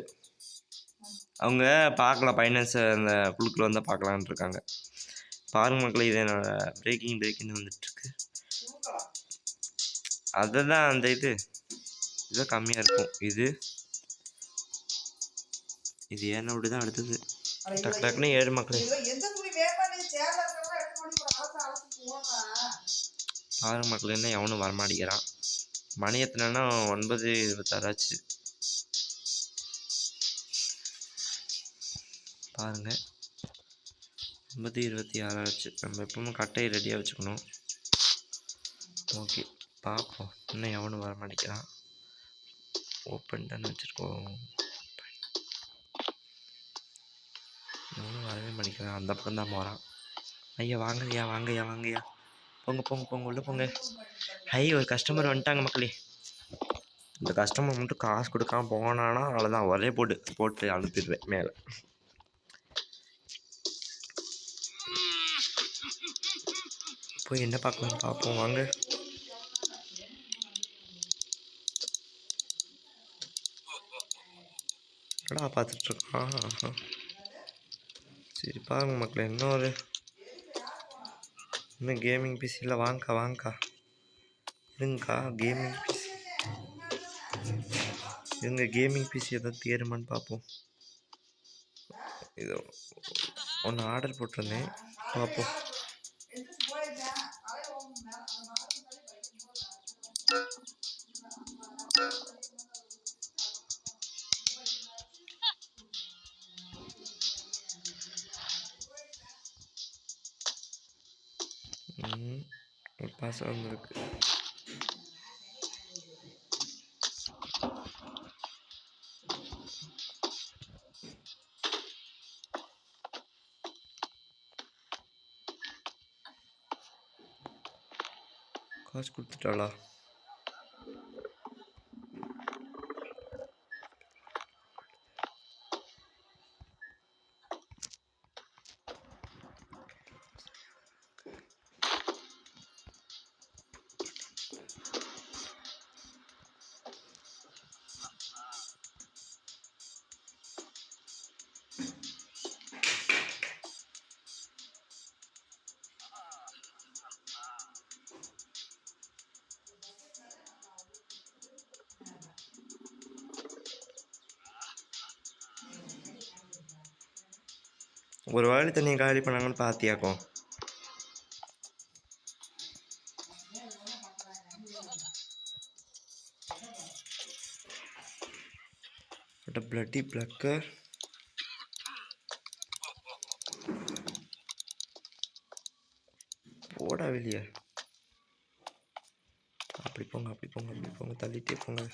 அவங்க பார்க்கலாம், ஃபைனான்ஸை அந்த குழுக்கில் வந்தால் பார்க்கலான் இருக்காங்க. பாருங்க மக்களே, இது என்னோட பிரேக்கிங் வந்துட்டுருக்கு. அதுதான் அந்த இதுதான் கம்மியாக இருக்கும். இது ஏனோடு தான் அடுத்தது. டக்குன்னு ஏறு மக்களே. பாருங்க மக்கள், என்ன எவனும் வரமாட்டேங்கிறான். மணி எத்தனைன்னா 9:26 ஆச்சு. பாருங்க, 9:26 ஆச்சு. நம்ம எப்பவுமே கட்டையை ரெடியாக வச்சுக்கணும். ஓகே, பார்ப்போம். இன்னும் எவனும் வரமாட்டேங்கிறான். ஓப்பன் தானே வச்சுருக்கோம். எவனும் வரவே மாட்டேங்கிறான். அந்த பக்கம் தான் போகிறான். ஐயா வாங்கய்யா. போங்க உள்ள போங்க. ஒரு கஸ்டமர் வந்துட்டாங்க மக்களே. இந்த கஸ்டமர் மட்டும் காசு கொடுக்காம போனானா அவ்வளோதான், ஒரே போட்டு அனுப்பிடுவேன் மேலே. போய் என்ன பார்க்கலான்னு பார்ப்போம் வாங்க. என்னடா பார்த்துட்ருக்கான். சரி பாருங்க மக்களே, இன்னும் கேமிங் பிசியில் வாங்கக்கா இருங்கக்கா. கேமிங் பிசி எதாவது தேருமான்னு பார்ப்போம். இதோ ஒன்று ஆர்டர் போட்டிருந்தேன், பார்ப்போம். பாசம் வந்துருக்கு. காசு கொடுத்துட்டாளா? ஒரு வாழை தண்ணியை காலி பண்ணாங்கன்னு பார்த்தியாக்கும். Bloody plucker. போடா வெளியே. அப்படி போங்க தள்ளிட்டே போங்க.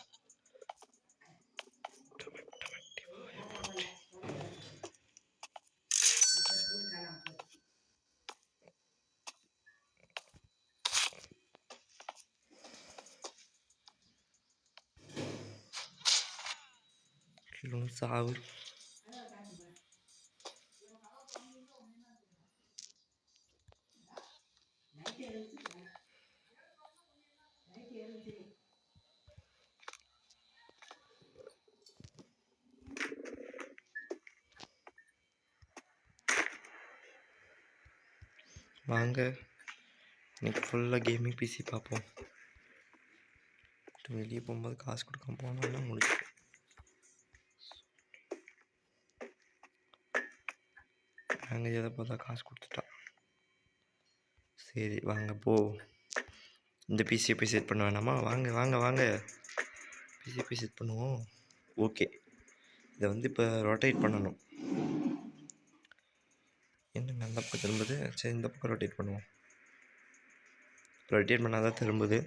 சாவு. வாங்க இன்னைக்கு ஃபுல்லாக கேமிங் பிசி பார்ப்போம். வெளியே போகும்போது காசு கொடுக்காம போனாலும் முடியும். நாங்கள் எதை பார்த்தா காசு கொடுத்துட்டா. சரி வாங்க இந்த பிசியை போய் செட் பண்ண வேணாமா? வாங்க பிசியை போய் செட் பண்ணுவோம். ஓகே, இதை இப்போ ரொட்டேட் பண்ணணும். என்னங்க அந்த பக்கம் திரும்புது? சரி இந்த பக்கம் ரொட்டேட் பண்ணுவோம். ரொட்டேட் பண்ணால் தான் திரும்புது.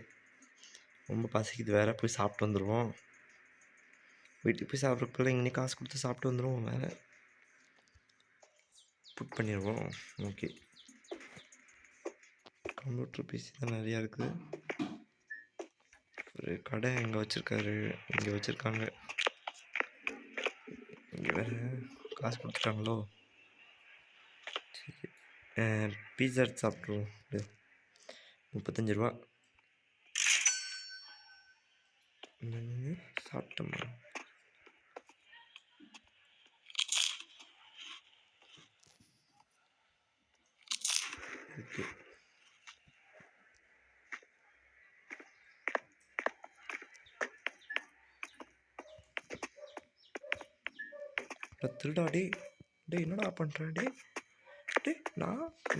ரொம்ப பசிக்குது வேறு, போய் சாப்பிட்டு வந்துடுவோம். வீட்டுக்கு போய் சாப்பிட்றதுக்குள்ள இங்கே காசு கொடுத்து சாப்பிட்டு வந்துடுவோம். வேறு புட் பண்ணிடுவோம். ஓகே, கம்ப்யூட்டர் பிசி தான் நிறையா இருக்குது. ஒரு கடை இங்கே வச்சுருக்காங்க. இங்கே வேறு காசு கொடுத்துட்டாங்களோ. சரி, பீஸா எடுத்து சாப்பிட்ருவோம். 35 ரூபா சாப்பிட்டோம்மா. ஓகே, திருடா டே என்னடா பண்ணுற டே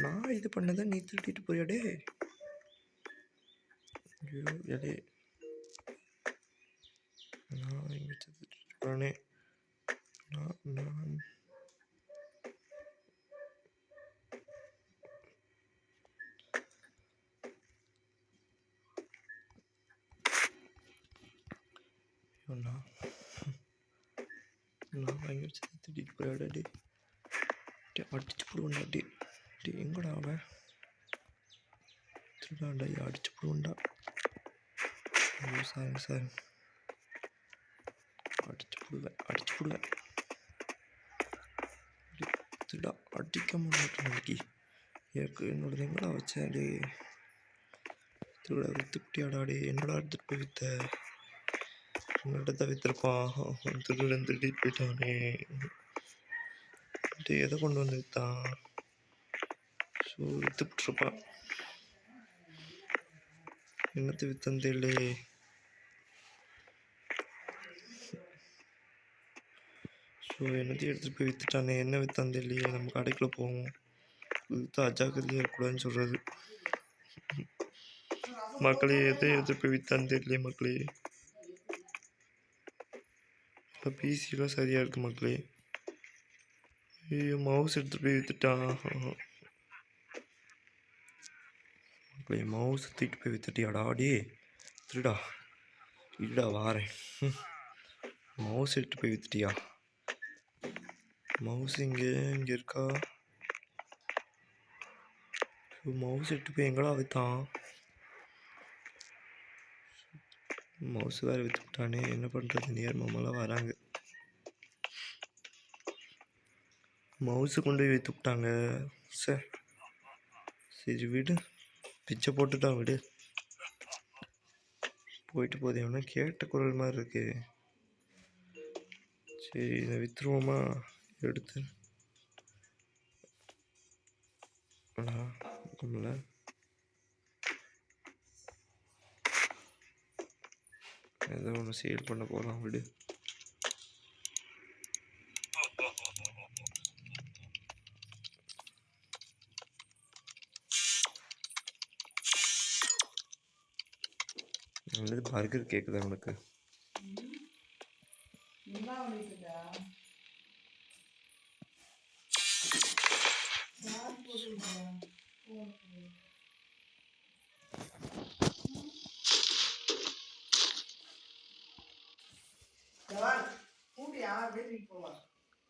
நான் இது பண்ணதை நீ திருட்டிட்டு போறியா டே? ஐயோ எடே, நான் இங்கே திருட்டிட்டு போனே. நான் வாங்கி வச்சு திட்டிட்டு போயாடா டே. அடிச்சு போடுவேன்டா டே. எங்கடா அவன்? திருடாண்டா, அடிச்சு போடுவேன்டா. சாரி அடிச்சு போடுவேன். அடிக்க மாட்டேன் இன்னைக்கு. எனக்கு என்னோட எங்கடா வச்சேன் டே? திருவிழா வித்துட்டியாடாடே? என்னடா எடுத்துகிட்டு போய் வித்த? என்னோட தான் விற்றுருப்பான். திருடன் திருடிட்டு போயிட்டானே. டே எதை கொண்டு வந்து விற்றான்? ஸோ விற்றுட்ருப்பான். என்னத்தை விற்றன்னு தெரியலையே. ஸோ என்னத்தையும் எடுத்துகிட்டு போய் விற்றுட்டானே. என்ன விற்றான்னு தெரியலையே. நம்ம கடைக்குள்ளே போவோம். விற்று அஜாக்கிரதையாக இருக்கக்கூடாதுன்னு சொல்கிறது. மக்களே எதை எடுத்துகிட்டு போய் விற்றான்னு தெரியலையே மக்களே. இப்போ பிசிலாம் சரியாக இருக்குது மக்களே. ஐயோ மவுஸ் எடுத்துகிட்டு போய் விற்றுட்டான் மக்களே. மவுஸ் தூக்கிட்டு போய் விற்றுட்டியாடா? டே திருடா இல்லடா வாரேன். மவுஸ் எடுத்துகிட்டு போய் விற்றுட்டியா? மவுஸ் இங்கே இருக்கா? மவுஸ் எடுத்து போய் எங்கடா விற்றான்? மவுஸ் வேறு விற்றுட்டானே. என்ன பண்ணுறது? நியர் மாமாலாம் வராங்க. மவுஸு கொண்டு போய் விற்று விட்டாங்க. சரி விடு, பிச்சை போட்டுட்டான் விடு. போயிட்டு போகுது. எவனா கேட்ட குரல் மாதிரி இருக்கு. சரி இதை விற்றுருவோமா? எடுத்து நம்மள ஏதோ ஒன்று சேல் பண்ண போகலாம் விடு. பர்கர் கேட்குதா உனக்கு?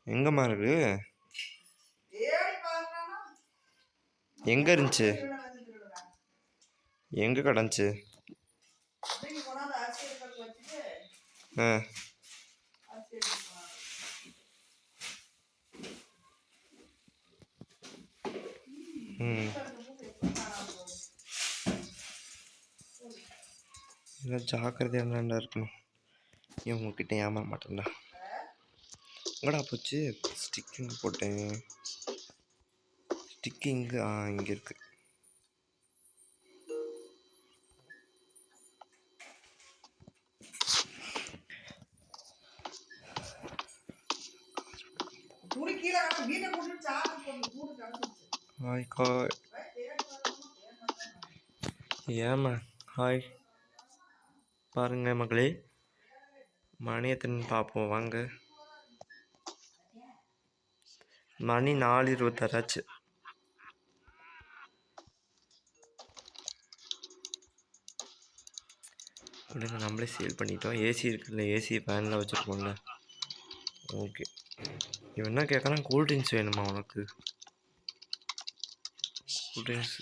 எங்கம்மா இருக்கு? எங்க இருந்துச்சு? எங்க கிடந்துச்சு? ஜாக்கிரதையாக இருந்தாண்டா இருக்கணும். ஏன் உங்ககிட்ட ஏமாற மாட்டேன்டா. எங்கடா போச்சு? ஸ்டிக்கிங் போட்டேன். ஸ்டிக்கிங்கு இங்கே இருக்கு. ஹாய் காய். ஏமா ஹாய் பாருங்க மக்களே. மணி எத்தனை பார்ப்போம் வாங்க. மணி 4:26 ஆச்சு. அப்படிங்க நம்மளே சேல் பண்ணிட்டோம். ஏசி இருக்குல்ல, ஏசி ஃபேனில் வச்சுருக்கோம்ல. ஓகே. இவன் என்ன கேட்குறான்? கூல்ட்ரிங்க்ஸ் வேணுமா உனக்கு? கூல்ட்ரிங்க்ஸ்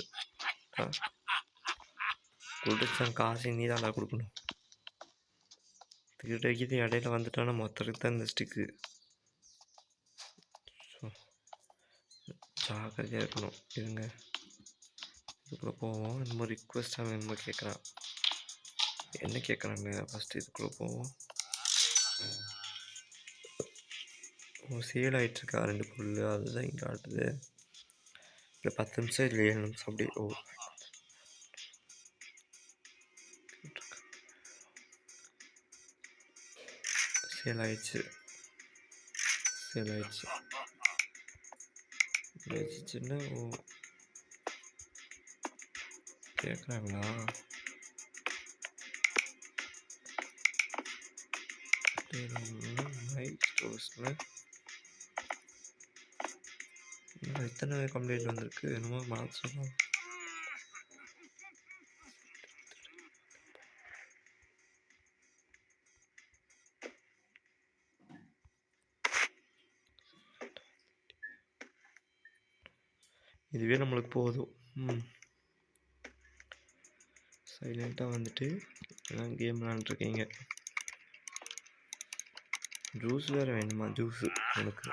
தான் காசு நீ தான்டா கொடுக்கணும். திருடைக்கு இடையில வந்துட்டானா மொத்தத்துக்கு தான் இந்த ஸ்டிக்கு. ஸோ ஜாக்கிரதையாக இருக்கணும். இருங்க இதுக்குள்ளே போவோம். இந்த மாதிரி ரிக்வெஸ்ட்டாக வேணுமா கேட்குறான். என்ன கேட்குறாங்க? ஃபஸ்ட்டு இதுக்குள்ளே போவோம். சேல் ஆகிட்டுருக்கா 2 பொருள். அதுதான் இங்கே ஆட்டுது. இல்லை 10 நிமிஷம் இல்லை 7 நிமிஷம் அப்படியே. சேல் ஆயிடுச்சு. சின்ன கேட்குறாங்களா? எத்தனை கம்ப்ளைண்ட் வந்திருக்கு? என்னமோ மாற்ற சொல்லலாம். இதுவே நம்மளுக்கு போதும். சைலண்ட்டாக வந்துட்டு எல்லாம் கேம் விளாண்டுருக்கீங்க. ஜூஸ் வேறு வேணுமா? ஜூஸு உனக்கு?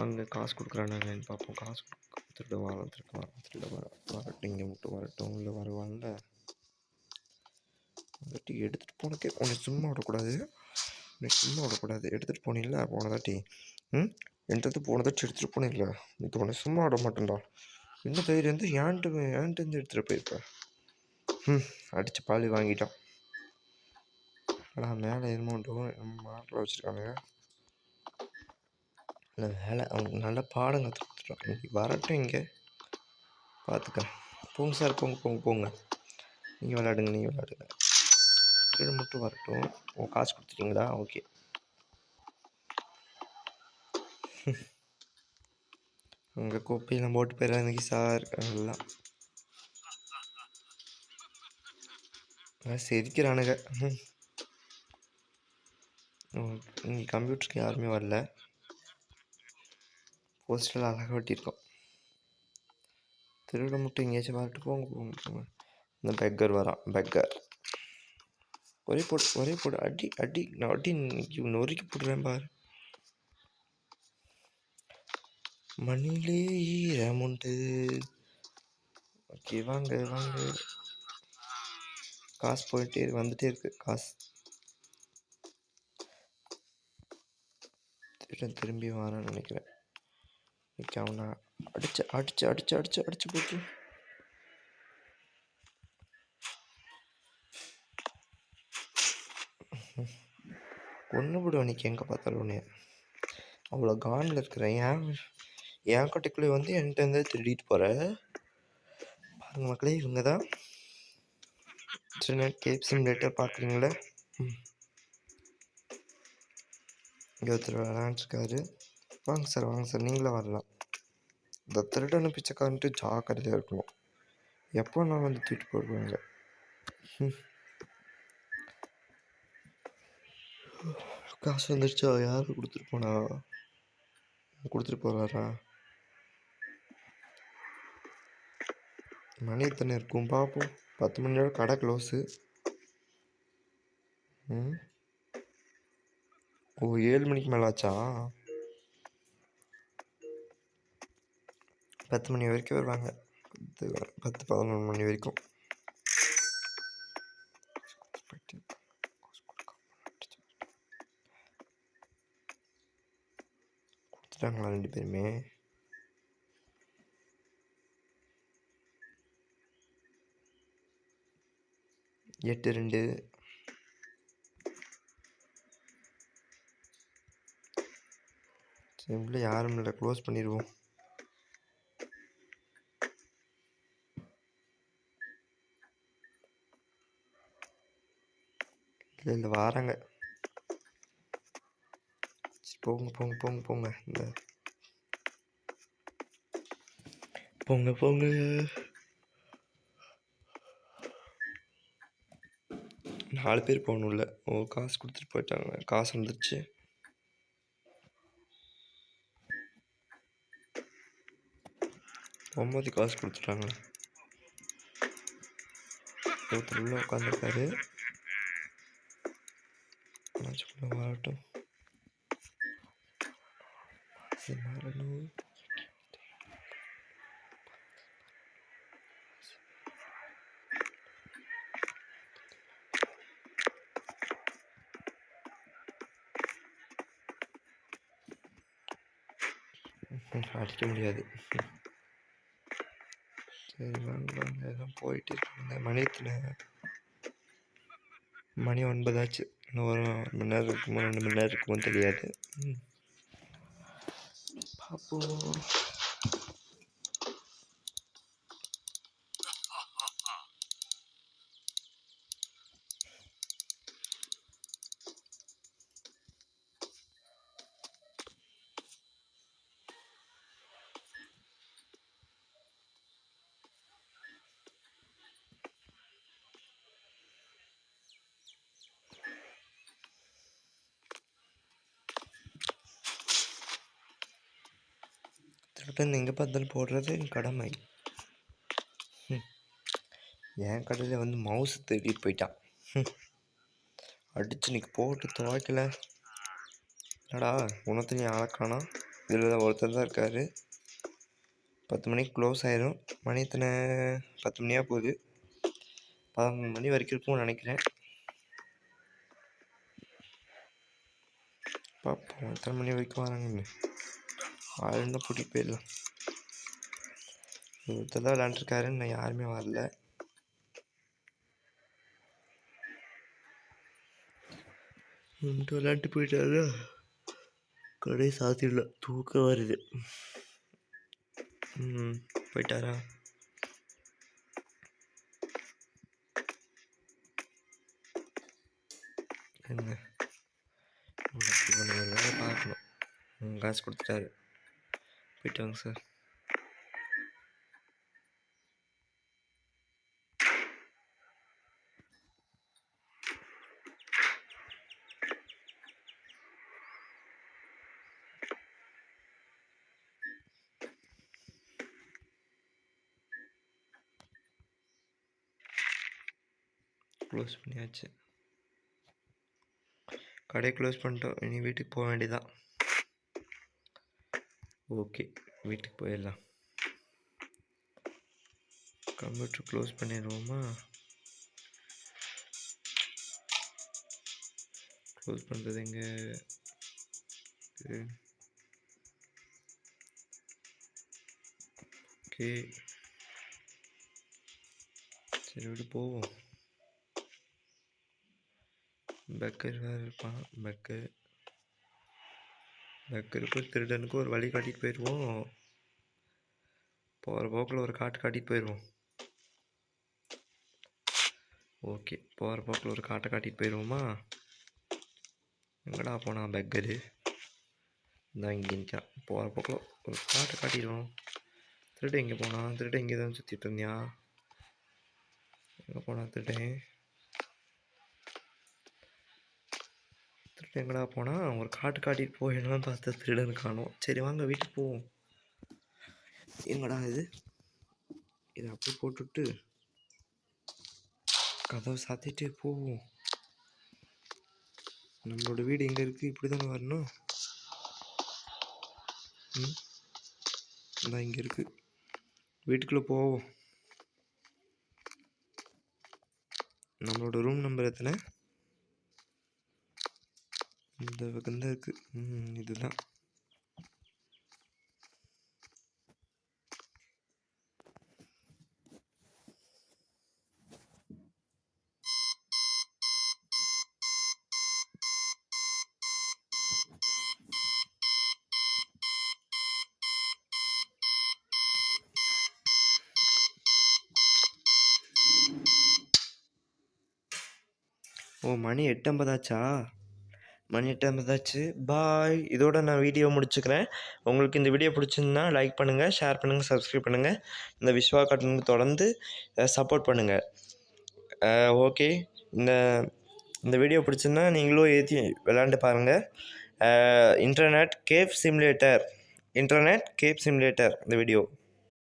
அங்கே காசு கொடுக்குறானாங்கன்னு பார்ப்போம். காசு திருட வரட்டும், இங்கே மட்டும் வரட்டும். இல்லை வருவான்ல, வந்துட்டு எடுத்துகிட்டு போனக்கே உன்னை சும்மா விடக்கூடாது. எடுத்துகிட்டு போனீங்களா போனதாட்டி? என்கிட்ட போனதாட்டி எடுத்துகிட்டு போனீங்களா? இது உன்னை சும்மா விட மாட்டேன்டா. என்ன தைரியம் வந்து ஏன்ட்டு எடுத்துகிட்டு போயிருப்பேன். அடித்து பாலி வாங்கிட்டான். ஆனால் மேலே எதுமோட்டும் நம்ம மாட்டில் வச்சுருக்கானுங்க. இல்லை வேலை அவனுக்கு நல்ல பாடம் கற்றுக் கொடுத்துட்டோம். இன்னைக்கு வரட்டும், இங்கே பார்த்துக்க. போங்க சார், போங்க. நீங்கள் விளையாடுங்க. கீழே மட்டும் வரட்டும். காசு கொடுத்துட்டீங்களா? ஓகே. அங்கே கோப்பையெல்லாம் போட்டு போயிடாதீங்க சார். எல்லாம் சிரிக்கிறானுங்க. இங்கே கம்ப்யூட்டருக்கு யாருமே வரல. போஸ்டரில் அழகாக ஒட்டியிருக்கோம். திருவிழா மட்டும் எங்கேயாச்சும் வரட்டு. போங்க. இந்த பெக்கர் வரான். ஒரே போடு. அடி நொறுக்கி போடுறேன் பாரு. மண்ணிலே ஈரமுண்டு. ஓகே, வாங்க. காசு வந்துட்டே இருக்கு. காசு திரும்பி வரான்னு நினைக்கிறேன். அவனை அடிச்சு போட்டு ஒன்று விட அன்னைக்கு எங்கே பார்த்தாலும் ஒன்று அவ்வளோ கானில் இருக்கிறேன். என் கட்டைக்குள்ளே வந்து என்கிட்ட இருந்து திருடிட்டு போகிற பாருங்க மக்களே. இவங்க தான் கேப் சிமுலேட்டர் பார்க்குறீங்களே. இங்கே ஒருத்தர் விளையாண்டுருக்காரு. வாங்க சார், நீங்களும் வரலாம். இந்த திருடனை பிச்சைக்காரன்ட்டு ஜாக்கிரதையாக இருக்கணும். எப்போ நான் வந்து தூக்கிட்டு போடுவாங்க. காசு வந்துடுச்சா? யாரு கொடுத்துட்டு போகிறாரா? மணி எத்தனை இருக்கும் பார்ப்போம். 10 மணியோட கடை க்ளோஸு. 7 மணிக்கு மேலே ஆச்சா? 10 மணி வரைக்கும் வருவாங்க. 10-11 மணி வரைக்கும். கொடுத்துட்டாங்களா 2 பேருமே? எட்டு 2 சிம்பிள். யாரும் இல்லை, க்ளோஸ் பண்ணிடுவோம். இல்லை வாராங்க. போங்க. இந்த போங்க. 4 பேர் போகணும்ல. காசு கொடுத்துட்டு போயிட்டாங்க. காசு வந்துருச்சு. போகும்போது காசு கொடுத்துட்டாங்க. ஒருத்தர் உள்ள உட்காந்துருக்காரு. வரட்டும். அடிக்க முடியாது. சரி வாங்க. எல்லாம் போயிட்டு இருக்காங்க. மணி 9 ஆச்சு. இன்னும் 1 மணி நேரம் இருக்குமோ 2 மணி நேரம் இருக்குமோ தெரியாது. பார்ப்போம். திருப்பி எங்கே பார்த்தாலும் போடுறது என் கடமை. என் கடையில் வந்து மவுஸ் தேடிட்டு போயிட்டான். அடித்து இன்றைக்கி போட்டு துவைக்கல. என்னடா உணர்த்து நீ ஆளக்கானா, இதில் தான் ஒருத்தர் தான் இருக்கார். 10 மணிக்கு க்ளோஸ் ஆயிரும். மணி எத்தனை? 10 மணியாக போகுது. 11 மணி வரைக்கும் இருக்கும்னு நினைக்கிறேன். பார்ப்போம் எத்தனை மணி வரைக்கும் வராங்கன்னு. ஆளுன்னு கூட்டிகிட்டு போயிடலாம். ஒருத்தர் தான் விளாண்டுருக்காரு, இன்னும் யாருமே வரல. விளாண்டு போயிட்டாரு. கடை சாத்திடல, தூக்கம் வருது. போயிட்டாரா? என்ன இவனை ஒரு வேலை பார்க்கணும். காசு கொடுத்துட்டாரு. போயிட்டு வாங்க சார். க்ளோஸ் பண்ணியாச்சு. கடை க்ளோஸ் பண்ணிட்டோம். இனி வீட்டுக்கு போக வேண்டியதான். ஓகே, வீட்டுக்கு போயிடலாம். Computer close பண்ணிடுவோமா? க்ளோஸ் பண்ணுறது எங்கே? ஓகே, சரி விட்டு போவோம். பெக்கர் வேறு இருப்பான். பெக்கருக்கு திருடனுக்கு ஒரு வழி காட்டிட்டு போயிடுவோம். போகிற போக்கில் ஒரு காட்டிட்டு போயிடுவோம். ஓகே, போகிற போக்கில் ஒரு காட்டிட்டு போயிடுவோமா? எங்கடா போனா பெக்கரு? இதான் இங்கே நிற்கான். போகிற போக்கில் ஒரு காட்டிடுவோம். திருட எங்கே போனான்? திருட இங்கே தான் சுற்றிட்டு இருந்தியா? எங்கே போனா திருடன்? திருடன் எங்கடா போனா? ஒரு காட்டிட்டு போயிடலாம் பார்த்தா திருடன் காணோம். சரி வாங்க வீட்டுக்கு போவோம். எங்கடா இது? இதை அப்படியே போட்டுவிட்டு கதவை சாத்திட்டு போவோம். நம்மளோட வீடு எங்கே இருக்குது? இப்படி தானே வரணும். இதான் இங்கே இருக்குது. வீட்டுக்குள்ளே போவோம். நம்மளோட ரூம் நம்பர் எத்தனை? இந்த பக்கம் தான் இருக்குது. இதுதான். ஓ, மணி 8:50 ஆச்சா? மணி 8:50 ஆச்சு. பாய். இதோட நான் வீடியோ முடிச்சுக்கிறேன். உங்களுக்கு இந்த வீடியோ பிடிச்சிருந்தா லைக் பண்ணுங்கள், ஷேர் பண்ணுங்கள், சப்ஸ்கிரைப் பண்ணுங்கள். இந்த விஸ்வா கார்ட்டூனுக்கு தொடர்ந்து சப்போர்ட் பண்ணுங்கள். ஓகே, இந்த வீடியோ பிடிச்சிருந்தா நீங்களும் ஏற்றி விளாண்டு பாருங்கள். இன்டர்நெட் கேவ் சிமுலேட்டர் இந்த வீடியோ.